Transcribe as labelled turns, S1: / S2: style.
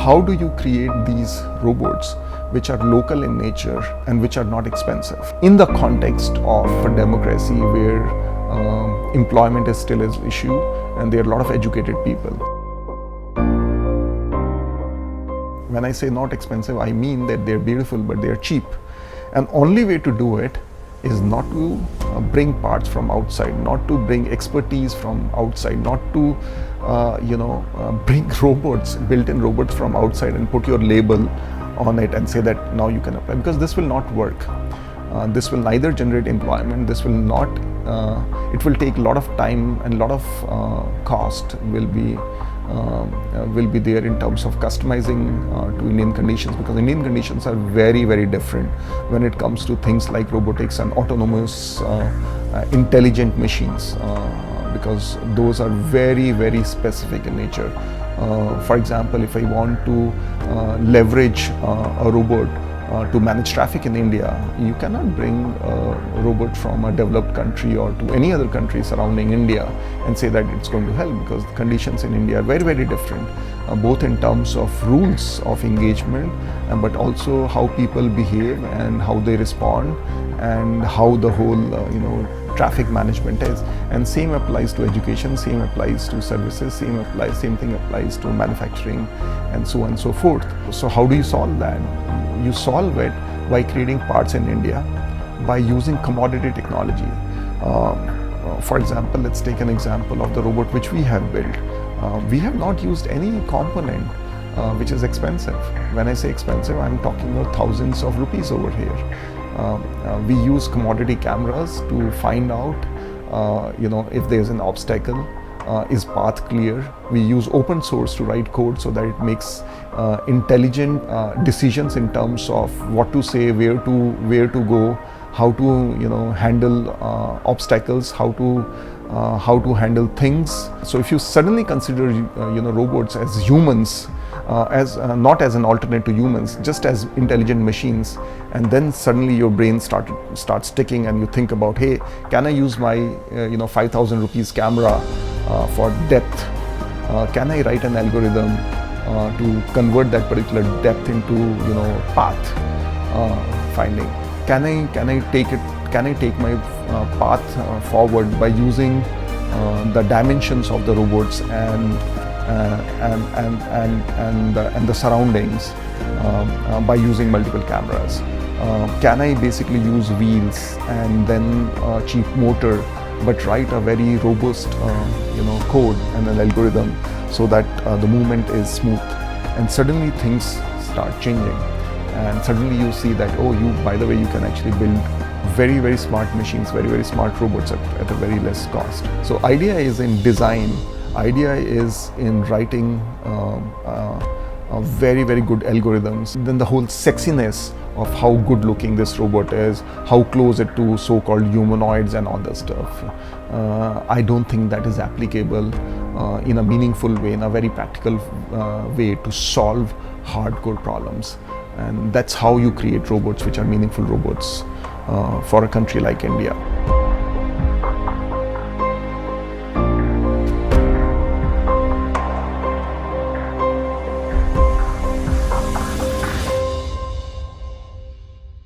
S1: how do you create these robots which are local in nature and which are not expensive in the context of a democracy where employment is still an issue and there are a lot of educated people. When I say not expensive, I mean that they're beautiful but they're cheap, and only way to do it is not to bring parts from outside, not to bring expertise from outside, not to bring robots, built-in robots from outside and put your label on it and say that now you can apply, because this will not work. This will neither generate employment, this will not, it will take a lot of time and a lot of cost will be there in terms of customizing to Indian conditions, because Indian conditions are very, very different when it comes to things like robotics and autonomous intelligent machines, because those are very, very specific in nature. For example, if I want to leverage a robot to manage traffic in India, you cannot bring a robot from a developed country or to any other country surrounding India and say that it's going to help, because the conditions in India are very, very different, both in terms of rules of engagement, but also how people behave and how they respond and how the whole traffic management is. And same applies to education, same applies to services, same thing applies to manufacturing, and so on and so forth. So how do you solve that? You solve it by creating parts in India, by using commodity technology. For example, let's take an example of the robot which we have built. We have not used any component which is expensive. When I say expensive, I'm talking about thousands of rupees over here. We use commodity cameras to find out if there's an obstacle, is path clear. We use open source to write code so that it makes intelligent decisions in terms of what to say, where to go, how to handle obstacles, how to handle things. So if you suddenly consider robots as humans, not as an alternate to humans, just as intelligent machines, and then suddenly your brain starts ticking and you think about, hey, can I use my 5,000 rupees camera for depth? Can I write an algorithm to convert that particular depth into path finding? Can I take my path forward by using the dimensions of the robots and the surroundings by using multiple cameras? Can I basically use wheels and then a cheap motor, but write a very robust code and an algorithm so that the movement is smooth? And suddenly things start changing, and suddenly you see that, by the way, you can actually build very, very smart machines, very, very smart robots at a very less cost. So idea is in design, idea is in writing very, very good algorithms. Then the whole sexiness of how good looking this robot is, how close it to so-called humanoids and all that stuff. I don't think that is applicable in a meaningful way, in a very practical way to solve hardcore problems. And that's how you create robots which are meaningful robots for a country like India.